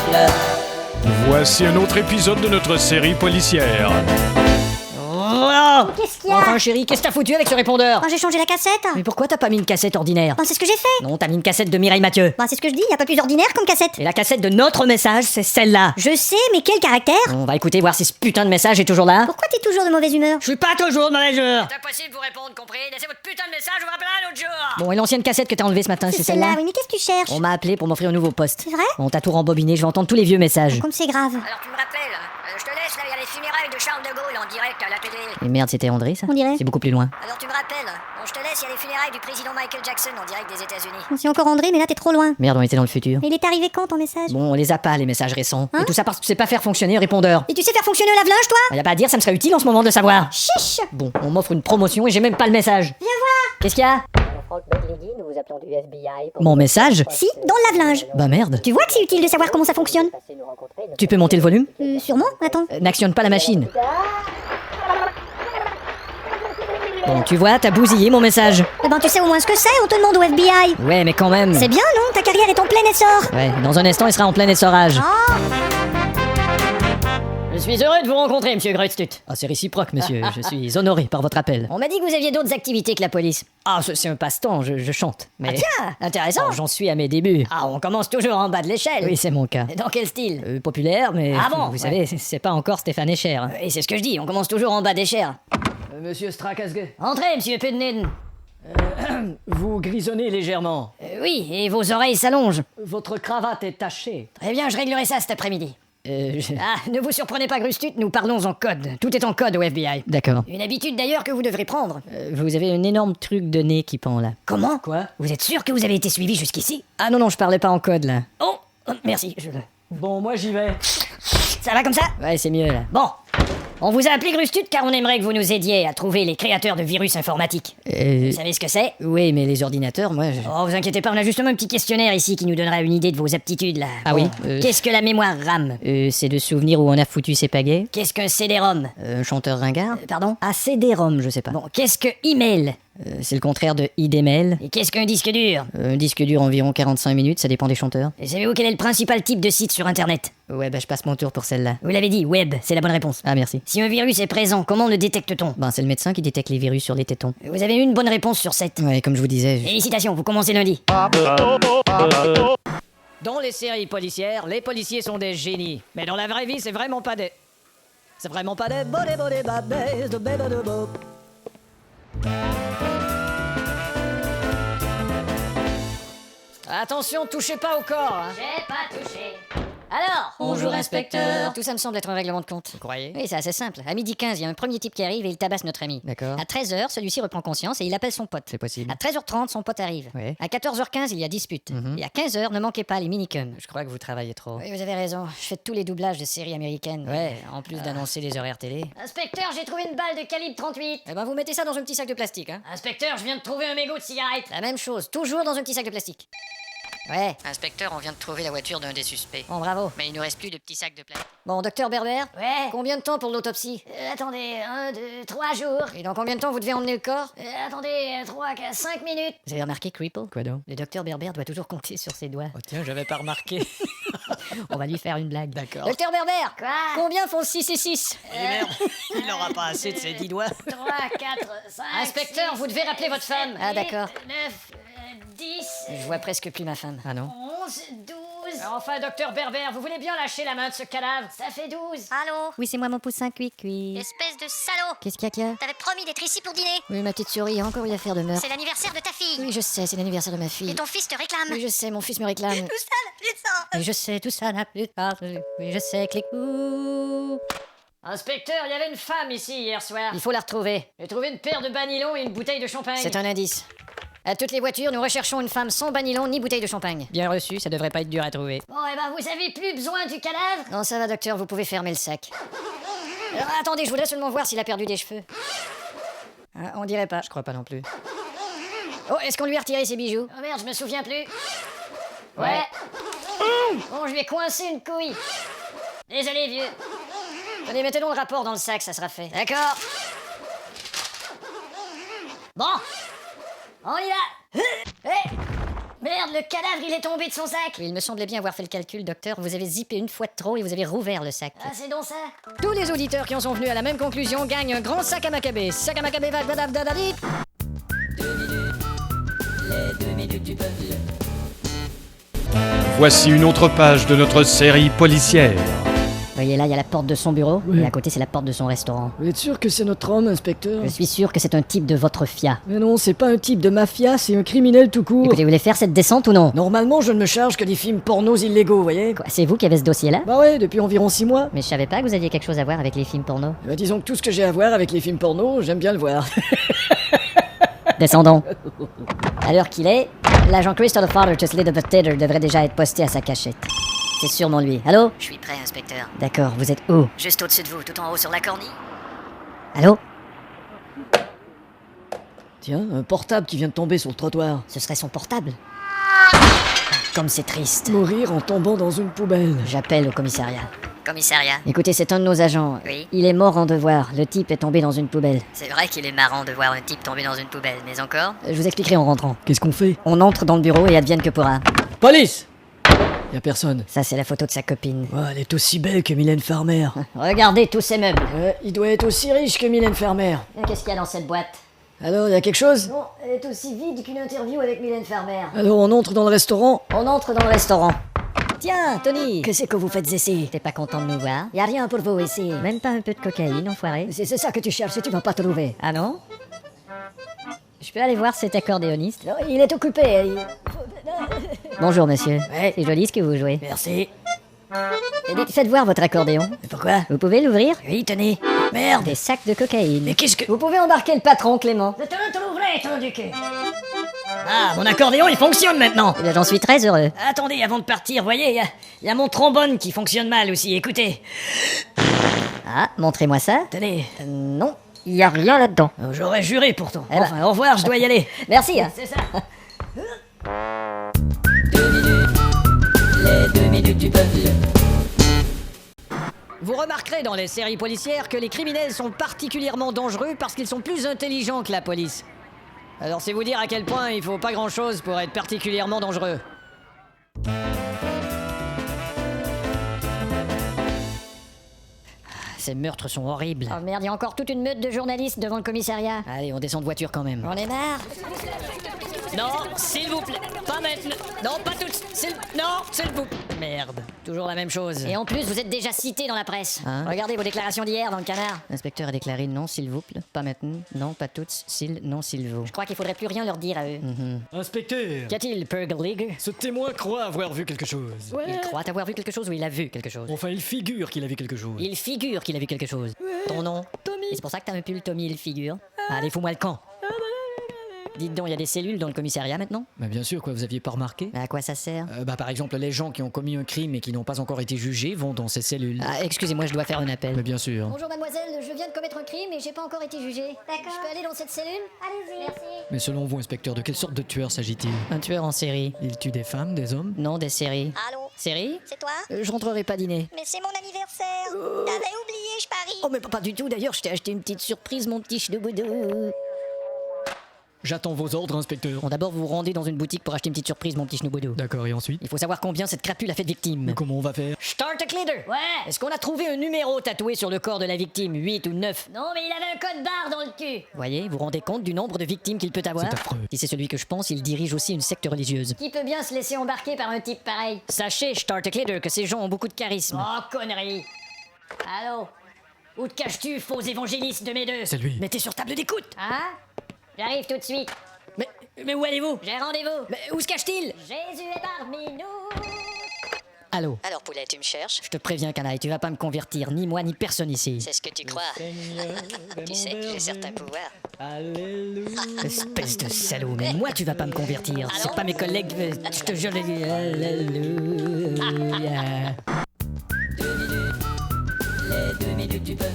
butler. Voici un autre épisode de notre série policière. Oh, Qu'est-ce qu'il y a? enfin chérie, qu'est-ce que t'as foutu avec ce répondeur? Ben, j'ai changé la cassette. Mais pourquoi t'as pas mis une cassette ordinaire? Ben, c'est ce que j'ai fait. Non, t'as mis une cassette de Mireille Mathieu. Ben, c'est ce que je dis, y a pas plus ordinaire comme cassette. Et la cassette de notre message, c'est celle-là. Je sais, mais quel caractère? On va écouter voir si ce putain de message est toujours là. Pourquoi t'es toujours de mauvaise humeur? Je suis pas toujours de mauvaise humeur. C'est impossible de vous répondre, compris? Laissez votre putain de message, je vous rappellerai un autre jour. Bon, et l'ancienne cassette que t'as enlevée ce matin, c'est celle-là, celle-là? oui, mais qu'est-ce que tu cherches? On m'a appelé pour m'offrir un nouveau poste. C'est vrai? Bon, t'as tout rembobiné, je vais entendre tous les vieux messages. Comme c'est grave. Alors tu me rappelles, je te laisse, là, il y a les funérailles de Charles de Gaulle en direct à la télé. Et merde, c'était André, ça? On dirait. C'est beaucoup plus loin. Alors tu me rappelles, bon, je te laisse, il y a les funérailles du président Michael Jackson en direct des États-Unis. On s'est encore André, mais là t'es trop loin. Merde, on était dans le futur. Mais il est arrivé quand ton message? Bon, on les a pas, les messages récents. Hein? Et tout ça parce que tu sais pas faire fonctionner un répondeur. Et tu sais faire fonctionner un lave-linge, toi? Y a pas à dire, ça me serait utile en ce moment de le savoir. Chiche! Bon, on m'offre une promotion et j'ai même pas le message. Viens voir! Qu'est-ce qu'il y a? Franck Bugledy, nous vous appelons du FBI pour Mon message? Si, dans le lave-linge. Bah merde. Tu vois que c'est utile de savoir comment ça fonctionne? passer nous rencontrer. Tu peux monter le volume? Sûrement, attends. N'actionne pas la machine. Bon, tu vois, t'as bousillé mon message. Eh ben, tu sais au moins ce que c'est, on te demande au FBI. Ouais, mais quand même. C'est bien, non? Ta carrière est en plein essor. Ouais, dans un instant, il sera en plein essorage. Oh, Je suis heureux de vous rencontrer, monsieur Grutstut. Ah, c'est réciproque, monsieur. Je suis honoré par votre appel. On m'a dit que vous aviez d'autres activités que la police. Ah, c'est un passe-temps, je chante. Mais Tiens, intéressant. oh, j'en suis à mes débuts. Ah, on commence toujours en bas de l'échelle. Oui, c'est mon cas. Dans quel style? Populaire, mais Ah bon, vous savez, c'est pas encore Stéphane Escher. hein. Et c'est ce que je dis, on commence toujours en bas d'échelle. Monsieur Strakasge, Entrez, monsieur Pudnin. vous grisonnez légèrement. Oui, et vos oreilles s'allongent. Votre cravate est tachée. Très bien, je réglerai ça cet après-midi. je- Ah, ne vous surprenez pas, Grustut, nous parlons en code. Tout est en code au FBI. D'accord. Une habitude d'ailleurs que vous devrez prendre. Vous avez un énorme truc de nez qui pend là. Comment? Quoi? Vous êtes sûr que vous avez été suivi jusqu'ici? Ah non, je parlais pas en code là. Oh, merci. Bon, moi j'y vais. Ça va comme ça? Ouais, c'est mieux là. Bon. On vous a appelé Grustut car on aimerait que vous nous aidiez à trouver les créateurs de virus informatiques. Vous savez ce que c'est? Oui, mais les ordinateurs, moi. Oh, vous inquiétez pas, on a justement un petit questionnaire ici qui nous donnera une idée de vos aptitudes là. Ah Bon. oui, Qu'est-ce que la mémoire RAM? C'est de souvenirs où on a foutu ses pagaies. Qu'est-ce qu'un CD-ROM? Un chanteur ringard. Pardon? Ah, CD-ROM, je sais pas. Bon, qu'est-ce que email? C'est le contraire de ID-mail. Et qu'est-ce qu'un disque dur? Un disque dure environ 45 minutes, ça dépend des chanteurs. Et savez-vous quel est le principal type de site sur Internet? Ouais, bah je passe mon tour pour celle-là. Vous l'avez dit, web, c'est la bonne réponse. Ah, merci. Si un virus est présent, comment le détecte-t-on? Ben, c'est le médecin qui détecte les virus sur les tétons. Vous avez une bonne réponse sur 7. Ouais, comme je vous disais. Félicitations, vous commencez lundi. Dans les séries policières, les policiers sont des génies. Mais dans la vraie vie, c'est vraiment pas des. C'est vraiment pas des. Attention, touchez pas au corps. Hein. J'ai pas touché. Alors? Bonjour, inspecteur. Tout ça me semble être un règlement de compte. Vous croyez? Oui, c'est assez simple. À 12h15, il y a un premier type qui arrive et il tabasse notre ami. D'accord. À 13h, celui-ci reprend conscience et il appelle son pote. C'est possible. À 13h30, son pote arrive. Ouais. À 14h15, il y a dispute. Et à 15h, ne manquez pas les minicums. Je crois que vous travaillez trop. Oui, vous avez raison. Je fais tous les doublages de séries américaines. Ouais, en plus d'annoncer les horaires télé. Inspecteur, j'ai trouvé une balle de calibre 38. Eh ben, vous mettez ça dans un petit sac de plastique, hein. Inspecteur, je viens de trouver un mégot de cigarette. La même chose, toujours dans un petit sac de plastique. Ouais. Inspecteur, on vient de trouver la voiture d'un des suspects. Bon, bravo. Mais il nous reste plus de petits sacs de plastique. Bon, docteur Berber. Ouais. Combien de temps pour l'autopsie? Attendez, 1, 2, 3 jours. Et dans combien de temps vous devez emmener le corps? Attendez, 3, 4, 5 minutes. Vous avez remarqué, Cripple? Quoi donc? Le docteur Berber doit toujours compter sur ses doigts. Oh tiens, j'avais pas remarqué. On va lui faire une blague. D'accord. Docteur Berber! Quoi? Combien font 6 et 6? merde, il n'aura pas assez de ses 10 doigts. 3, 4, 5. Inspecteur, vous devez rappeler votre femme. Ah, d'accord. 9, 10, Je vois presque plus ma femme. Ah non? 11, 12. Enfin, docteur Berber, vous voulez bien lâcher la main de ce cadavre? Ça fait 12. Allô? Oui, c'est moi mon poussin cuit. Espèce de salaud. Qu'est-ce qu'il y a? T'avais promis d'être ici pour dîner. Oui, ma petite souris, il y a encore une affaire de meurtre. C'est l'anniversaire de ta fille. Oui, je sais, c'est l'anniversaire de ma fille. Et ton fils te réclame. Oui, je sais, mon fils me réclame. Tout ça, la puissance. Oui, je sais, tout ça n'a plus de part. Oui, je sais, clic. Ouh. Inspecteur, il y avait une femme ici hier soir. Il faut la retrouver. J'ai trouvé une paire de banilons et une bouteille de champagne. C'est un indice. À toutes les voitures, nous recherchons une femme sans banilon ni bouteille de champagne. Bien reçu, ça devrait pas être dur à trouver. Bon, eh ben, vous avez plus besoin du cadavre. Non, ça va, docteur, vous pouvez fermer le sac. Alors, attendez, je voudrais seulement voir s'il a perdu des cheveux. Ah, on dirait pas. Je crois pas non plus. Oh, est-ce qu'on lui a retiré ses bijoux? Oh merde, je me souviens plus. Ouais. Bon, je lui ai coincé une couille. Désolé, vieux. Tenez, mettez donc le rapport dans le sac, ça sera fait. D'accord. Bon, on y va. Hé, Merde, le cadavre, il est tombé de son sac. Il me semblait bien avoir fait le calcul, docteur. Vous avez zippé une fois de trop et vous avez rouvert le sac. Ah, c'est donc ça. Tous les auditeurs qui en sont venus à la même conclusion gagnent un grand sac à Maccabée. Sac à Maccabée, vadadadadadit. Voici une autre page de notre série policière. Vous voyez là, il y a la porte de son bureau, et à côté, c'est la porte de son restaurant. Vous êtes sûr que c'est notre homme, inspecteur? Je suis sûr que c'est un type de votre FIA. Mais non, c'est pas un type de mafia, c'est un criminel tout court. Écoutez, vous voulez faire cette descente ou non? Normalement, je ne me charge que des films pornos illégaux, vous voyez? Quoi, c'est vous qui avez ce dossier-là? Bah ouais, depuis environ 6 mois. Mais je savais pas que vous aviez quelque chose à voir avec les films porno. Bah, disons que tout ce que j'ai à voir avec les films pornos, j'aime bien le voir. Descendons. À l'heure qu'il est, l'agent Crystal Father to Slid of the Theater devrait déjà être posté à sa cachette. C'est sûrement lui. Allô? Je suis prêt, inspecteur. D'accord, vous êtes où? Juste au-dessus de vous, tout en haut sur la cornille. Allô? Tiens, un portable qui vient de tomber sur le trottoir. Ce serait son portable. Comme c'est triste. Mourir en tombant dans une poubelle. J'appelle au commissariat. Commissariat. Écoutez, c'est un de nos agents. Oui. Il est mort en devoir. Le type est tombé dans une poubelle. C'est vrai qu'il est marrant de voir un type tomber dans une poubelle, mais encore. Je vous expliquerai en rentrant. Qu'est-ce qu'on fait? On entre dans le bureau et advienne que pourra. Police! Y a personne. Ça, c'est la photo de sa copine. Ouais, elle est aussi belle que Mylène Farmer. Regardez tous ces meubles. Il doit être aussi riche que Mylène Farmer. Qu'est-ce qu'il y a dans cette boîte? Alors, y a quelque chose? Non, elle est aussi vide qu'une interview avec Mylène Farmer. Alors, on entre dans le restaurant. On entre dans le restaurant. Tiens, Tony, qu'est-ce que vous faites ici? T'es pas content de nous voir? Y a rien pour vous ici. Même pas un peu de cocaïne, enfoiré? C'est ça que tu cherches et tu vas pas trouver. Ah non? Je peux aller voir cet accordéoniste? Non, il est occupé. Bonjour, monsieur. Ouais. C'est joli ce que vous jouez. Merci. Eh bien, faites voir votre accordéon. Mais pourquoi? Vous pouvez l'ouvrir? Oui, tenez. Merde! Des sacs de cocaïne. Mais qu'est-ce que... Vous pouvez embarquer le patron, Clément. Je te le trouverai, ton du cul. Ah, mon accordéon, il fonctionne maintenant! Eh bien, j'en suis très heureux. Attendez, avant de partir, voyez, y a mon trombone qui fonctionne mal aussi, écoutez. Ah, montrez-moi ça. Tenez. Non, il y a rien là-dedans. J'aurais juré pourtant. Eh ben. Enfin, au revoir, je dois y aller. Merci. Hein. C'est ça. Vous remarquerez dans les séries policières que les criminels sont particulièrement dangereux parce qu'ils sont plus intelligents que la police. Alors c'est vous dire à quel point il faut pas grand-chose pour être particulièrement dangereux. Ces meurtres sont horribles. Oh merde, il y a encore toute une meute de journalistes devant le commissariat. Allez, on descend de voiture quand même. On est marre. Non, s'il vous plaît, pas maintenant. Non, pas toutes. Non, s'il vous plaît. Merde, toujours la même chose. Et en plus, vous êtes déjà cité dans la presse. Hein? Regardez vos déclarations d'hier dans le canard. L'inspecteur a déclaré non, s'il vous plaît, pas maintenant. Non, pas toutes. Non, s'il vous. Je crois qu'il faudrait plus rien leur dire à eux. Inspecteur, Qu'a-t-il, Purgle? ce témoin croit avoir vu quelque chose. Il croit avoir vu quelque chose ou il a vu quelque chose? Enfin, il figure qu'il a vu quelque chose. Il figure qu'il a vu quelque chose. Ton nom? Tommy. Et c'est pour ça que t'as un pull Tommy, il figure. Allez, fous-moi le camp. Dites donc, il y a des cellules dans le commissariat maintenant? Bah bien sûr, quoi, vous aviez pas remarqué? Mais à quoi ça sert? Par exemple, les gens qui ont commis un crime et qui n'ont pas encore été jugés vont dans ces cellules. Ah, excusez-moi, je dois faire un appel. Mais bien sûr. Bonjour mademoiselle, je viens de commettre un crime et j'ai pas encore été jugé. D'accord. Je peux aller dans cette cellule? Allez-y. Merci. Mais selon vous, inspecteur, de quelle sorte de tueur s'agit-il? Un tueur en série. Il tue des femmes, des hommes? Non, des séries. Allô, Série? c'est toi? Je rentrerai pas dîner. Mais c'est mon anniversaire. T'avais oublié, je parie. Oh, mais pas du tout, d'ailleurs, je t'ai acheté une petite surprise, mon petit ch'nouboudou. J'attends vos ordres, inspecteur. Bon, d'abord, vous vous rendez dans une boutique pour acheter une petite surprise, mon petit ch'nouboudou. D'accord, et ensuite? Il faut savoir combien cette crapule a fait de victimes. Mais comment on va faire? Start a Leader! Ouais. Est-ce qu'on a trouvé un numéro tatoué sur le corps de la victime, 8 ou 9? Non, mais il avait un code barre dans le cul. Voyez, vous vous rendez compte du nombre de victimes qu'il peut avoir? C'est affreux. Si c'est celui que je pense, il dirige aussi une secte religieuse. Qui peut bien se laisser embarquer par un type pareil? Sachez, Start a Leader, que ces gens ont beaucoup de charisme. Oh, connerie. Allô? Où te caches-tu, faux évangéliste de mes deux? C'est lui. Mettez sur table d'écoute! Hein? J'arrive tout de suite. Mais où allez-vous? J'ai rendez-vous. Mais où se cache-t-il? Jésus est parmi nous. Allô? Alors poulet, tu me cherches? Je te préviens, canaille, tu vas pas me convertir, ni moi, ni personne ici. C'est ce que tu crois. Tu sais que j'ai certains pouvoirs. Alléluia. Espèce de salaud, mais moi tu vas pas me convertir. C'est pas mes collègues, je te jure. Alléluia. 2 minutes du peuple.